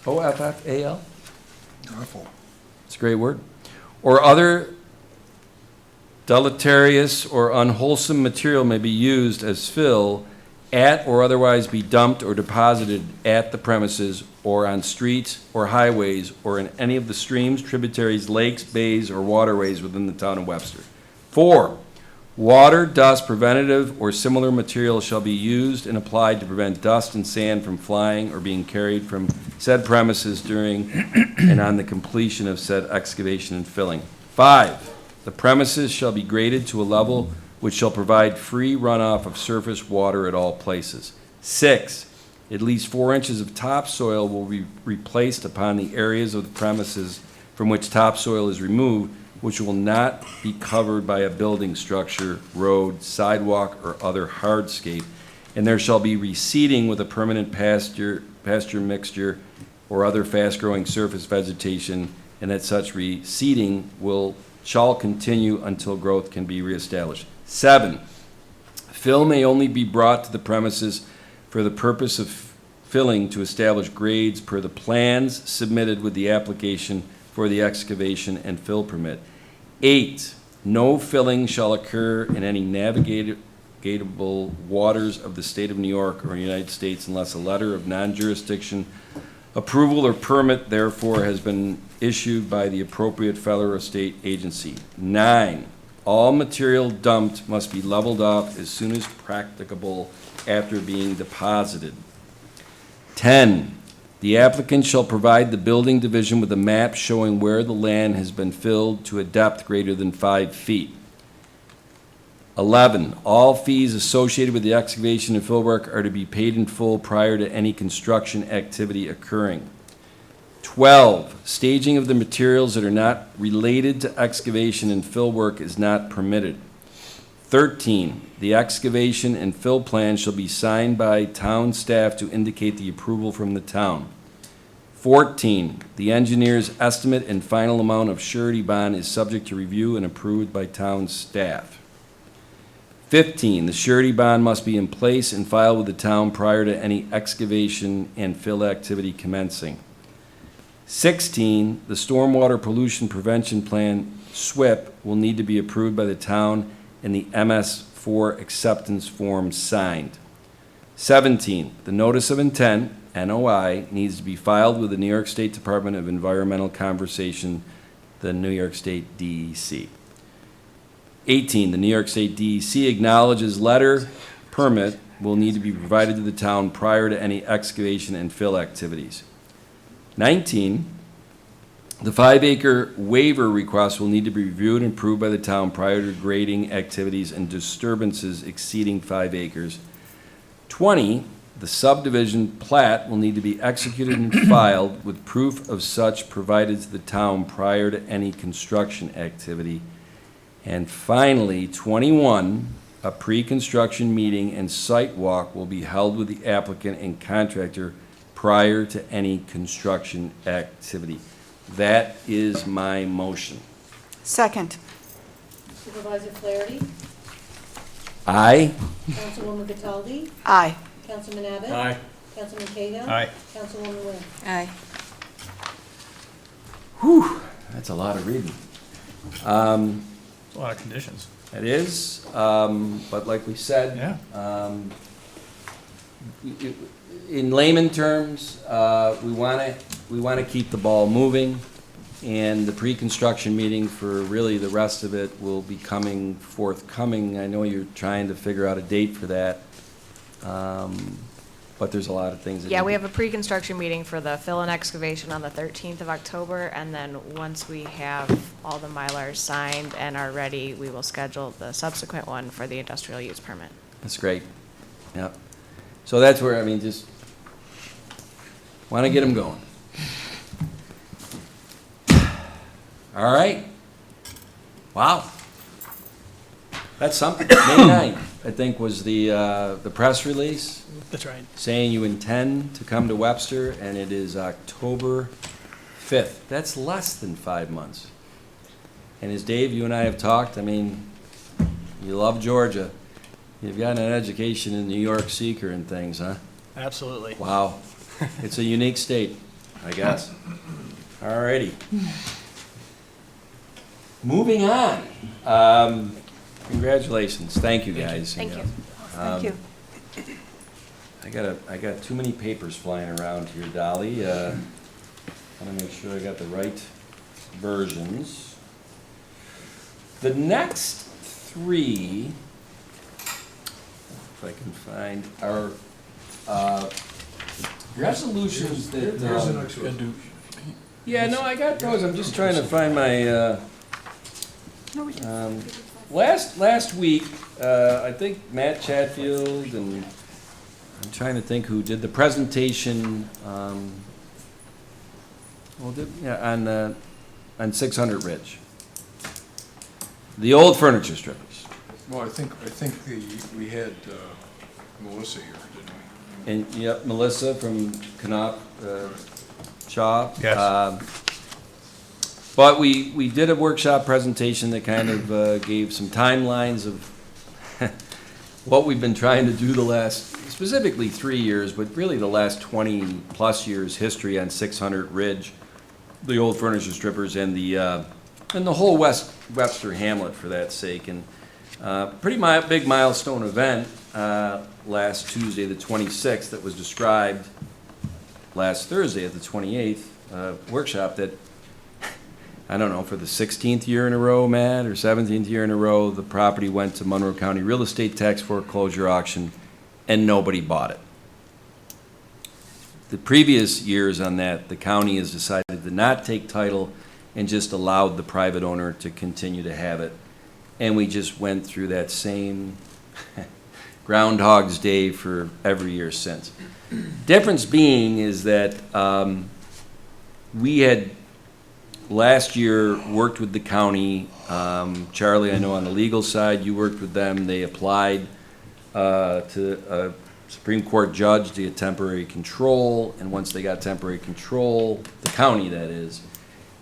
O-F-F-A-L? Awful. It's a great word. Or other deleterious or unwholesome material may be used as fill at or otherwise be dumped or deposited at the premises or on streets or highways or in any of the streams, tributaries, lakes, bays, or waterways within the town of Webster. 4, water, dust, preventative, or similar material shall be used and applied to prevent dust and sand from flying or being carried from said premises during and on the completion of said excavation and filling. 5, the premises shall be graded to a level which shall provide free runoff of surface water at all places. 6, at least 4 inches of topsoil will be replaced upon the areas of the premises from which topsoil is removed, which will not be covered by a building structure, road, sidewalk, or other hardscape, and there shall be reseeding with a permanent pasture mixture or other fast-growing surface vegetation, and that such reseeding shall continue until growth can be reestablished. 7, fill may only be brought to the premises for the purpose of filling to establish grades per the plans submitted with the application for the excavation and fill permit. 8, no filling shall occur in any navigatable waters of the state of New York or United States unless a letter of non-jurisdiction approval or permit therefore has been issued by the appropriate federal or state agency. 9, all material dumped must be leveled off as soon as practicable after being deposited. 10, the applicant shall provide the building division with a map showing where the land has been filled to a depth greater than 5 feet. 11, all fees associated with the excavation and fill work are to be paid in full prior to any construction activity occurring. 12, staging of the materials that are not related to excavation and fill work is not permitted. 13, the excavation and fill plan shall be signed by town staff to indicate the approval from the town. 14, the engineer's estimate and final amount of surety bond is subject to review and approved by town staff. 15, the surety bond must be in place and filed with the town prior to any excavation and fill activity commencing. 16, the stormwater pollution prevention plan, SWIP, will need to be approved by the town and the MS4 acceptance form signed. 17, the notice of intent, NOI, needs to be filed with the New York State Department of Environmental Conservation, the New York State DEC. 18, the New York State DEC acknowledges letter permit will need to be provided to the town prior to any excavation and fill activities. 19, the 5-acre waiver request will need to be reviewed and approved by the town prior to grading activities and disturbances exceeding 5 acres. 20, the subdivision plat will need to be executed and filed with proof of such provided to the town prior to any construction activity. And finally, 21, a pre-construction meeting and site walk will be held with the applicant and contractor prior to any construction activity. That is my motion. Second. Supervisor Flaherty, Aye? Councilwoman Cataldi, Aye. Councilman Abbott. Aye. Councilman Cahill. Aye. Councilwoman Wynn. Aye. That's a lot of reading. A lot of conditions. It is, but like we said, Yeah. In layman terms, we want to keep the ball moving, and the pre-construction meeting for really the rest of it will be forthcoming. I know you're trying to figure out a date for that, but there's a lot of things. Yeah, we have a pre-construction meeting for the fill and excavation on the 13th of October, and then once we have all the Mylars signed and are ready, we will schedule the subsequent one for the industrial use permit. That's great. Yep. So that's where, I mean, just want to get them going. All right. Wow. That's something. May 9th, I think, was the press release That's right. saying you intend to come to Webster, and it is October 5th. That's less than 5 months. And as Dave, you and I have talked, I mean, you love Georgia. You've gotten an education in New York Seeker and things, huh? Absolutely. Wow. It's a unique state, I guess. All righty. Moving on. Congratulations. Thank you, guys. Thank you. Thank you. I got too many papers flying around here, Dolly. I want to make sure I got the right versions. The next three, if I can find, are resolutions that. There's the next one. Yeah, no, I got those. I'm just trying to find my, last week, I think Matt Chatfield and I'm trying to think who did the presentation, on 600 Ridge. The old furniture strippers. Well, I think we had Melissa here, didn't we? And, yep, Melissa from Knopf, Shaw. Yes. But we did a workshop presentation that kind of gave some timelines of what we've been trying to do the last, specifically 3 years, but really the last 20-plus years' history on 600 Ridge, the old furniture strippers, and the whole Webster Hamlet, for that sake. And big milestone event last Tuesday, the 26th, that was described last Thursday at the 28th workshop that, I don't know, for the 16th year in a row, Matt, or 17th year in a row, the property went to Monroe County Real Estate Tax foreclosure auction, and nobody bought it. The previous years on that, the county has decided to not take title and just allowed the private owner to continue to have it. And we just went through that same Groundhog's Day for every year since. Difference being is that we had last year worked with the county. Charlie, I know on the legal side, you worked with them. They applied to a Supreme Court judge to get temporary control, and once they got temporary control, the county that is,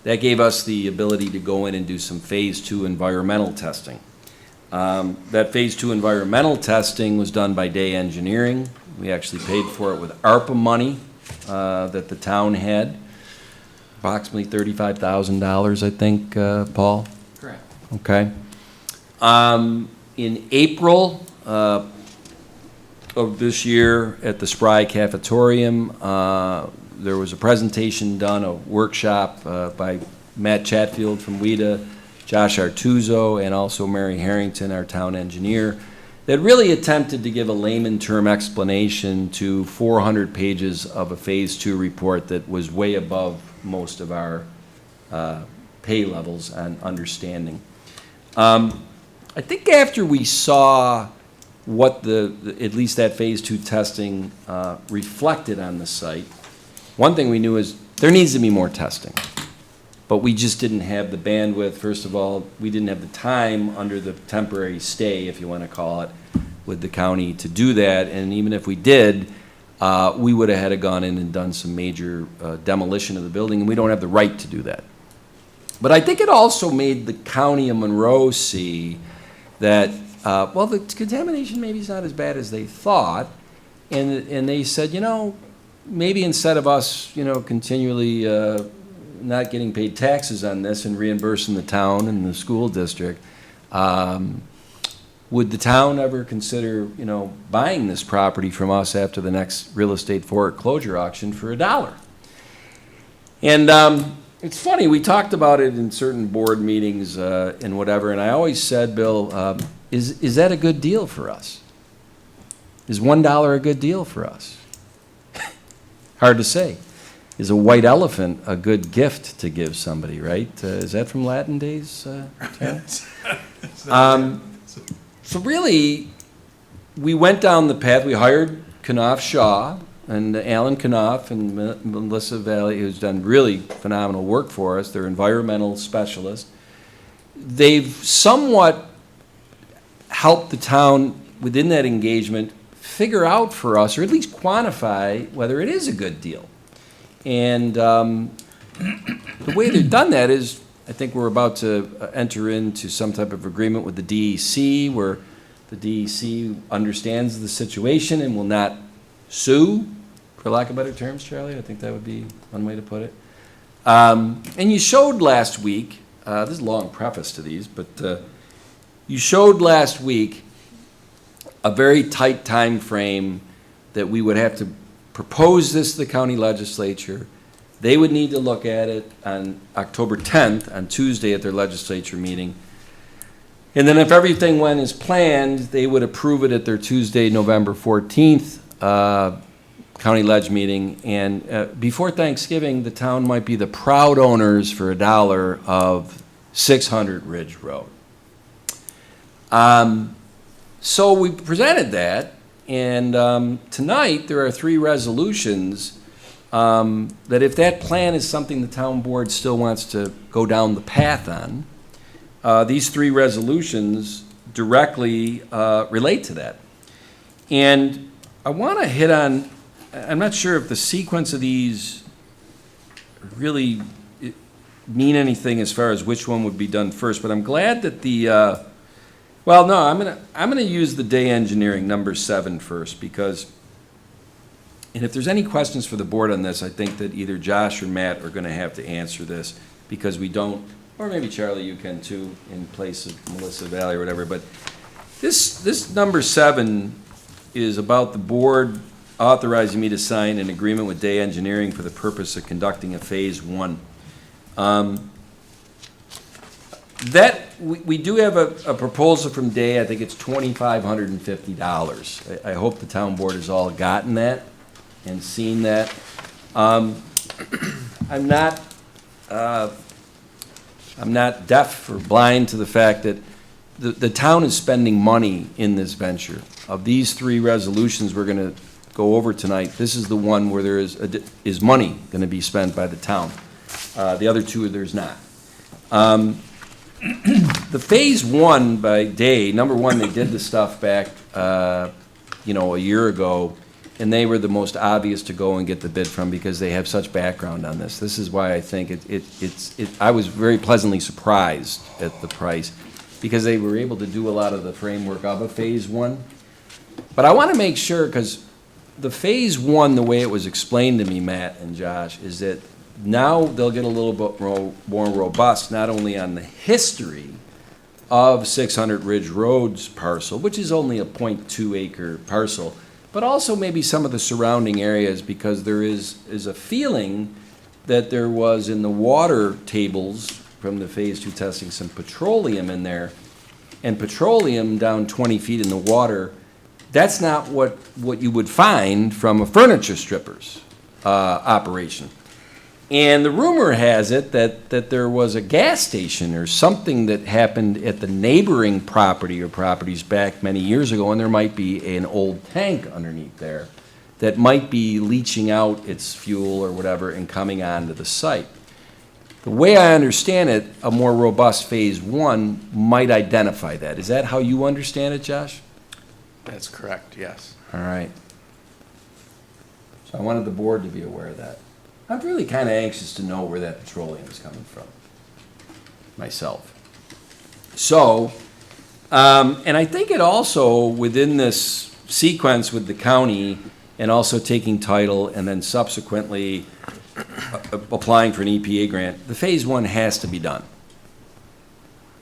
that gave us the ability to go in and do some Phase 2 environmental testing. That Phase 2 environmental testing was done by Day Engineering. We actually paid for it with ARPA money that the town had, approximately $35,000, I think, Paul? Correct. Okay. In April of this year at the Spry Cafetorium, there was a presentation done, a workshop by Matt Chatfield from WEDA, Josh Artuzo, and also Mary Harrington, our town engineer, that really attempted to give a layman term explanation to 400 pages of a Phase 2 report that was way above most of our pay levels and understanding. I think after we saw what at least that Phase 2 testing reflected on the site, one thing we knew is there needs to be more testing. But we just didn't have the bandwidth. First of all, we didn't have the time under the temporary stay, if you want to call it, with the county to do that. And even if we did, we would have had to gone in and done some major demolition of the building, and we don't have the right to do that. But I think it also made the county of Monroe see that, well, the contamination maybe is not as bad as they thought, and they said, you know, maybe instead of us, you know, continually not getting paid taxes on this and reimbursing the town and the school district, would the town ever consider, you know, buying this property from us after the next real estate foreclosure auction for $1? And it's funny, we talked about it in certain board meetings and whatever, and I always said, Bill, is that a good deal for us? Is $1 a good deal for us? Hard to say. Is a white elephant a good gift to give somebody, right? Is that from Latin days? So really, we went down the path. We hired Knopf Shaw and Alan Knopf and Melissa Valley, who's done really phenomenal work for us. They're environmental specialists. They've somewhat helped the town within that engagement figure out for us, or at least quantify, whether it is a good deal. And the way they've done that is, I think we're about to enter into some type of agreement with the DEC, where the DEC understands the situation and will not sue, for lack of better terms, Charlie. I think that would be one way to put it. And you showed last week, this is a long preface to these, but you showed last week a very tight time frame that we would have to propose this to the county legislature. They would need to look at it on October 10th, on Tuesday at their legislature meeting. And then if everything went as planned, they would approve it at their Tuesday, November 14th county ledge meeting. And before Thanksgiving, the town might be the proud owners for $1 of 600 Ridge Road. So we presented that, and tonight there are 3 resolutions that if that plan is something the town board still wants to go down the path on, these 3 resolutions directly relate to that. And I want to hit on, I'm not sure if the sequence of these really mean anything as far as which one would be done first, but I'm glad that well, no, I'm gonna use the day engineering number 7 first, because, and if there's any questions for the board on this, I think that either Josh or Matt are gonna have to answer this, because we don't, or maybe Charlie, you can too, in place of Melissa Valley or whatever, but this number 7 is about the board authorizing me to sign an agreement with Day Engineering for the purpose of conducting a Phase 1. We do have a proposal from Day. I think it's $2,550. I hope the town board has all gotten that and seen that. I'm not deaf or blind to the fact that the town is spending money in this venture. Of these 3 resolutions we're going to go over tonight, this is the one where there is money going to be spent by the town. The other 2, there's not. The Phase 1 by Day, number 1, they did the stuff back, a year ago, and they were the most obvious to go and get the bid from because they have such background on this. This is why I think I was very pleasantly surprised at the price, because they were able to do a lot of the framework of a Phase 1. But I want to make sure, because the Phase 1, the way it was explained to me, Matt and Josh, is that now they'll get a little bit more robust, not only on the history of 600 Ridge Road's parcel, which is only a .2 acre parcel, but also maybe some of the surrounding areas, because there is a feeling that there was in the water tables from the Phase 2 testing some petroleum in there, and petroleum down 20 feet in the water, that's not what you would find from a furniture stripper's operation. And the rumor has it that there was a gas station or something that happened at the neighboring property or properties back many years ago, and there might be an old tank underneath there that might be leaching out its fuel or whatever and coming onto the site. The way I understand it, a more robust Phase 1 might identify that. Is that how you understand it, Josh? That's correct, yes. All right. So I wanted the board to be aware of that. I'm really kind of anxious to know where that petroleum is coming from, myself. So, and I think it also, within this sequence with the county, and also taking title, and then subsequently applying for an EPA grant, the Phase 1 has to be done.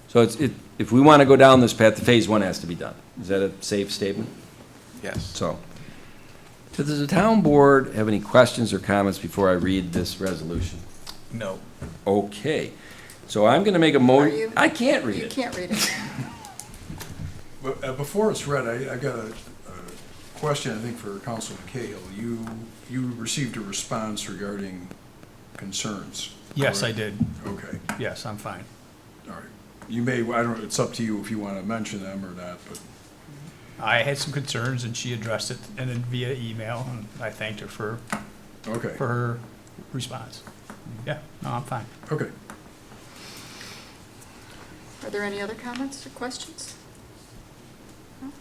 So if we want to go down this path, the Phase 1 has to be done. Is that a safe statement? Yes. So, does the town board have any questions or comments before I read this resolution? No. Okay, so I'm going to make a Are you? I can't read You it. can't read it. But before it's read, I got a question, I think, for Councilman Cahill. You received a response regarding concerns. Yes, I correct? did. Okay, Yes, I'm fine. all right. You may, I don't, it's up to you if you want to mention them or not, but, I had some concerns, and she addressed it and then via email, and I thanked her for okay, her response. Yeah, no, I'm fine. okay. Are there any other comments or questions? No?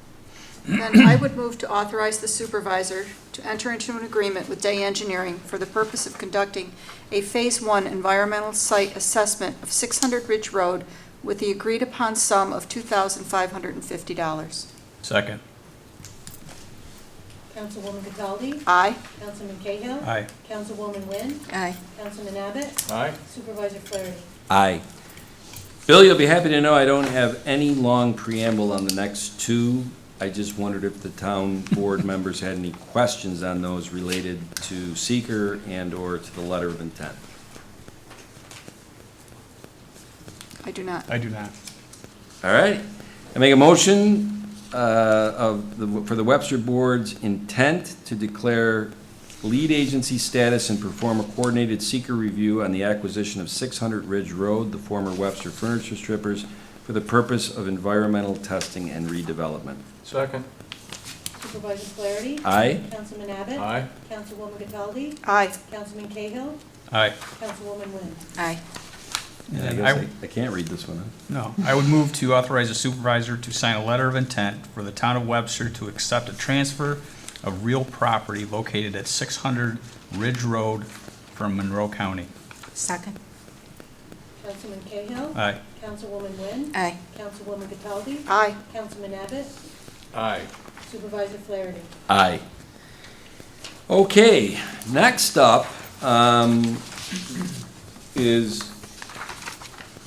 Then I would move to authorize the supervisor to enter into an agreement with Day Engineering for the purpose of conducting a Phase 1 environmental site assessment of 600 Ridge Road with the agreed-upon sum of $2,550. Second. Councilwoman Cataldi? Aye. Councilman Cahill? Aye. Councilwoman Wynn? Aye. Councilman Abbott? Aye. Supervisor Flaherty? Aye. Bill, you'll be happy to know I don't have any long preamble on the next 2 I just wondered if the town board members had any questions on those related to seeker and/or to the letter of intent. I do not. I do not. All right. I make a motion for the Webster Board's intent to declare lead agency status and perform a coordinated seeker review on the acquisition of 600 Ridge Road, the former Webster Furniture Strippers, for the purpose of environmental testing and redevelopment. Second. Supervisor Flaherty? Aye. Councilman Abbott? Aye. Councilwoman Gottaldi? Aye. Councilman Cahill? Aye. Councilwoman Wynn? Aye. And I And guess I can't read this one, huh? No, I would move to authorize the supervisor to sign a letter of intent for the town of Webster to accept a transfer of real property located at 600 Ridge Road from Monroe County. Second. Councilman Cahill? Aye. Councilwoman Wynn? Aye. Councilwoman Gottaldi? Aye. Councilman Abbott? Aye. Supervisor Flaherty? Aye. Okay, next up is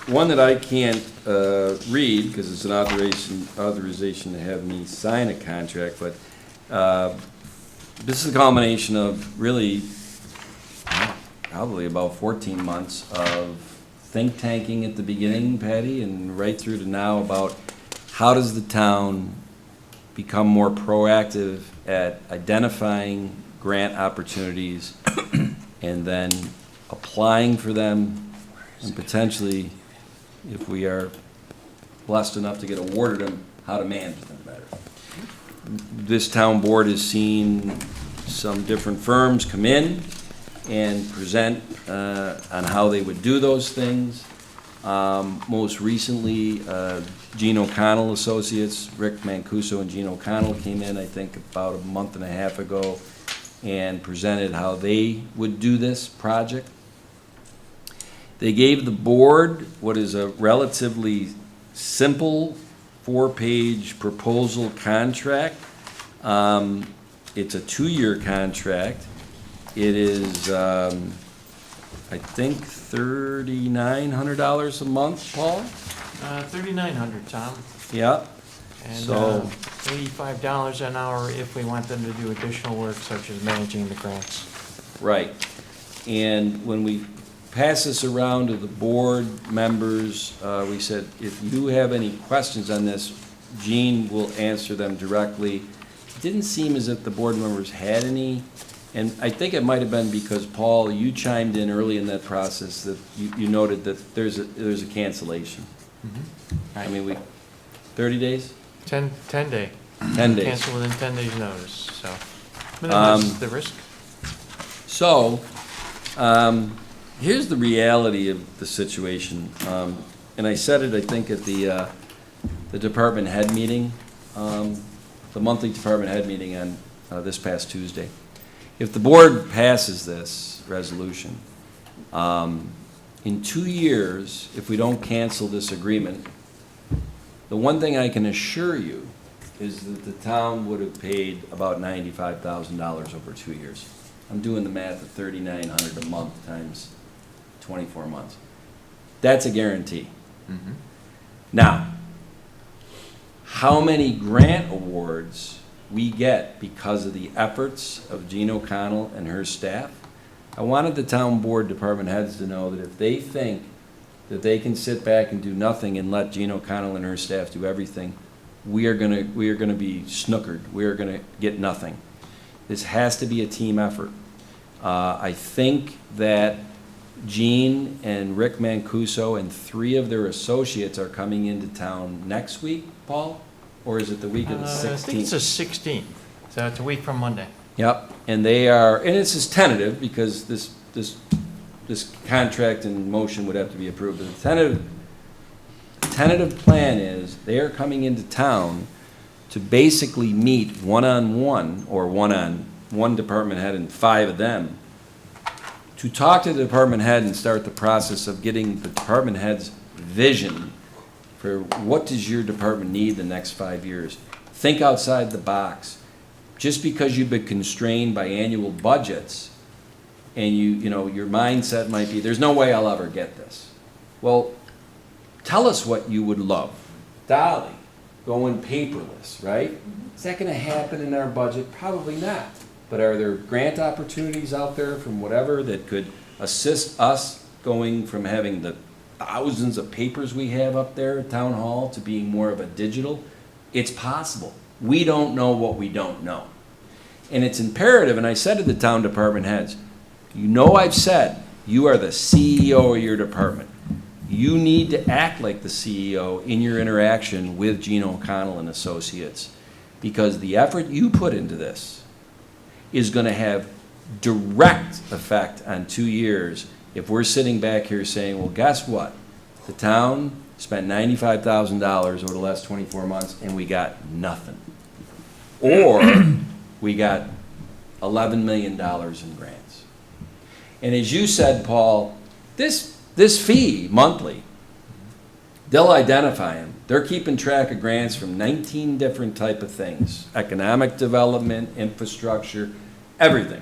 one that I can't read because it's an authorization to have me sign a contract, but this is a combination of really probably about 14 months of think tanking at the beginning, Patty, and right through to now about how does the town become more proactive at identifying grant opportunities and then applying for them and potentially, if we are blessed enough to get awarded them, how to manage them better. This town board has seen some different firms come in and present on how they would do those things. Most recently, Gene O'Connell Associates, Rick Mancuso and Gene O'Connell came in, I think, about a month and a half ago and presented how they would do this project. They gave the board what is a relatively simple 4-page proposal contract. It's a 2-year contract. It is, I think, $3,900 a month, Paul? $3,900, Tom, Yeah. and So- $85 an hour if we want them to do additional work such as managing the grants. Right. And when we pass this around to the board members, we said, if you have any questions on this, Gene will answer them directly. It didn't seem as if the board members had any, and I think it might have been because, Paul, you chimed in early in that process that you noted that there's a cancellation. I mean, 30 days? 10 day. 10 days. Cancel within 10 days' notice, so minimize the risk. So, here's the reality of the situation, and I said it, I think, at the department head meeting, the monthly department head meeting on this past Tuesday. If the board passes this resolution, in 2 years, if we don't cancel this agreement, the one thing I can assure you is that the town would have paid about $95,000 over 2 years. I'm doing the math at $3,900 a month times 24 months. That's a guarantee. Now, how many grant awards we get because of the efforts of Jean O'Connell and her staff, I wanted the town board department heads to know that if they think that they can sit back and do nothing and let Jean O'Connell and her staff do everything, we are gonna be snookered. We are gonna get nothing. This has to be a team effort. I think that Gene and Rick Mancuso and 3 of their associates are coming into town next week, Paul? Or is it the week of the 16th? I think it's the 16th, so it's a week from Monday. Yep, and they are, and this is tentative because this contract and motion would have to be approved. But the tentative plan is they are coming into town to basically meet one-on-one, or one department head and 5 of them, to talk to the department head and start the process of getting the department head's vision for what does your department need the next 5 years. Think outside the box. Just because you've been constrained by annual budgets and you know, your mindset might be, there's no way I'll ever get this. Well, tell us what you would love. Dolly, going paperless, right? Is that gonna happen in our budget? Probably not. But are there grant opportunities out there from whatever that could assist us going from having the thousands of papers we have up there at Town Hall to being more of a digital? It's possible. We don't know what we don't know. And it's imperative, and I said to the town department heads, you know I've said, you are the CEO of your department. You need to act like the CEO in your interaction with Gene O'Connell and Associates, because the effort you put into this is gonna have direct effect on 2 years if we're sitting back here saying, well, guess what? The town spent $95,000 over the last 24 months and we got nothing. Or we got $11 million in grants. And as you said, Paul, this fee monthly, they'll identify them. They're keeping track of grants from 19 different type of things: economic development, infrastructure, everything.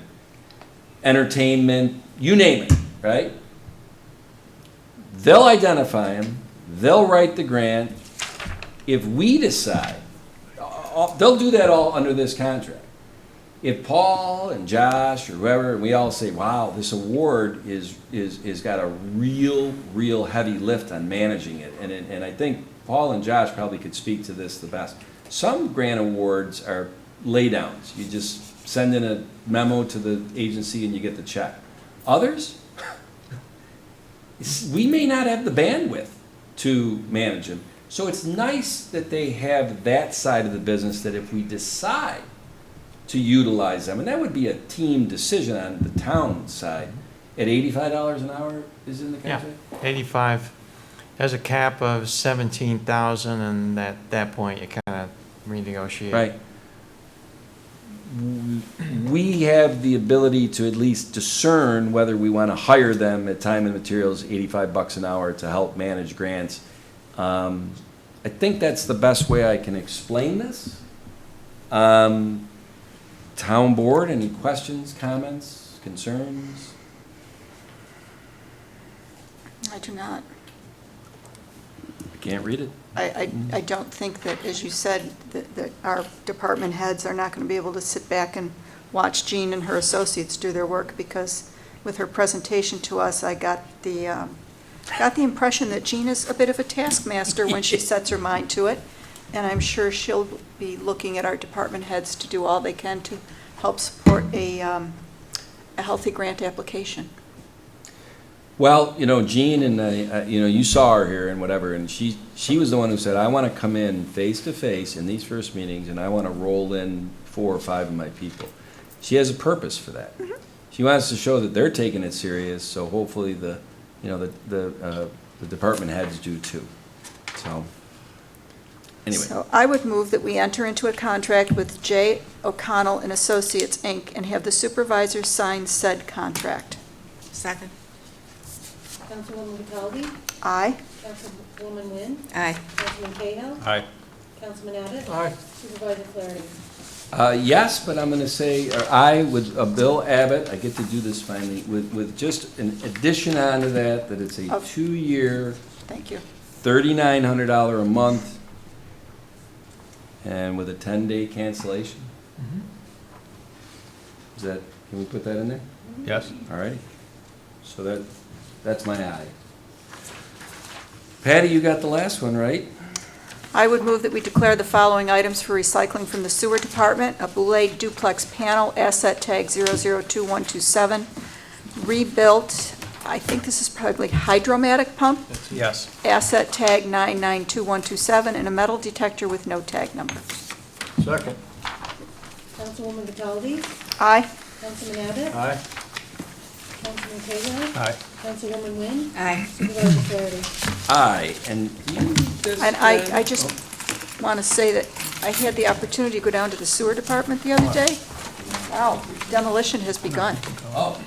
Entertainment, you name it, right? They'll identify them, they'll write the grant. If we decide, they'll do that all under this contract. If Paul and Josh or whoever, and we all say, wow, this award is got a real heavy lift on managing it. And I think Paul and Josh probably could speak to this the best. Some grant awards are laydowns. You just send in a memo to the agency and you get the check. Others, we may not have the bandwidth to manage them. So it's nice that they have that side of the business, that if we decide to utilize them, and that would be a team decision on the town side, at $85 an hour is in the Yeah, contract? 85 has a cap of 17,000, and at that point, you kind of renegotiate. Right. We have the ability to at least discern whether we want to hire them at time and materials, $85 an hour, to help manage grants. I think that's the best way I can explain this. Town board, any questions, comments, concerns? I do not. I can't read it. I don't think that, as you said, that our department heads are not going to be able to sit back and watch Jean and her associates do their work, because with her presentation to us, I got the impression that Jean is a bit of a taskmaster when she sets her mind to it, and I'm sure she'll be looking at our department heads to do all they can to help support a healthy grant application. Well, you know, Jean and, you know, you saw her here and whatever, and she was the one who said, I want to come in face to face in these first meetings, and I want to roll in 4 or 5 of my people. She has a purpose for that. Mm-hmm. She wants to show that they're taking it serious, so hopefully the department heads do too. So, anyway. So I would move that we enter into a contract with J. O'Connell and Associates, Inc., and have the supervisor sign said contract. Second. Councilwoman Cataldi? Aye. Councilwoman Wynn? Aye. Councilman Cahill? Aye. Councilman Abbott? Aye. Supervisor Flaherty? Yes, but I'm going to say, I, with Bill Abbott, I get to do this finally, with just an addition onto that, that it's a Of- 2-year, Thank you. $3,900 a month, and with a 10-day cancellation. Is that, can we put that in there? Yes? All righty. So that's my aye. Patty, you got the last one, right? I would move that we declare the following items for recycling from the sewer department: a Boulay duplex panel, asset tag 002127, rebuilt, I think this is probably hydromatic pump, Yes. asset tag 992127, and a metal detector with no tag number. Second. Councilwoman Cataldi? Aye. Councilman Abbott? Aye. Councilman Cahill? Aye. Councilwoman Wynn? Aye. Supervisor Flaherty? Aye, and you just... And I just want to say that I had the opportunity to go down to the sewer department the other day. Wow, demolition has begun. Oh,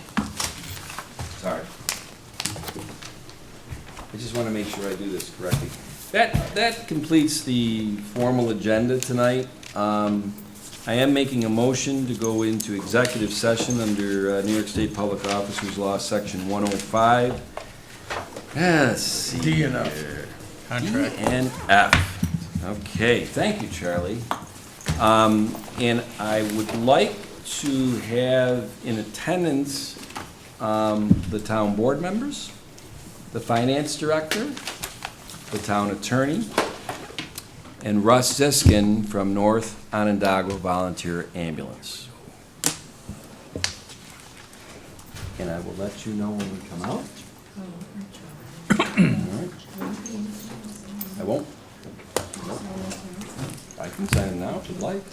sorry. I just want to make sure I do this correctly. That completes the formal agenda tonight. I am making a motion to go into executive session under New York State Public Officers Law, Section 105. Let's see D and F. here. Contract. D and F. Okay, thank you, Charlie. And I would like to have in attendance the town board members, the finance director, the town attorney, and Russ Ziskin from North Onondaga Volunteer Ambulance. And I will let you know when we come out. All right. I won't. I can sign them now if you'd like.